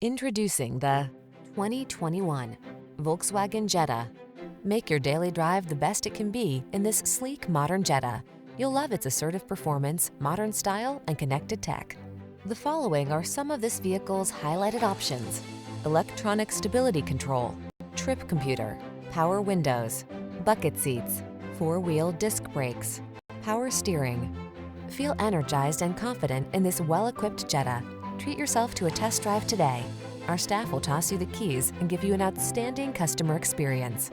Introducing the 2021 Volkswagen Jetta. Make your daily drive the best it can be in this sleek, modern Jetta. You'll love its assertive performance, modern style, and connected tech. The following are some of this vehicle's highlighted options: electronic stability control, trip computer, power windows, bucket seats, four-wheel disc brakes, power steering. Feel energized and confident in this well-equipped Jetta. Treat yourself to a test drive today. Our staff will toss you the keys and give you an outstanding customer experience.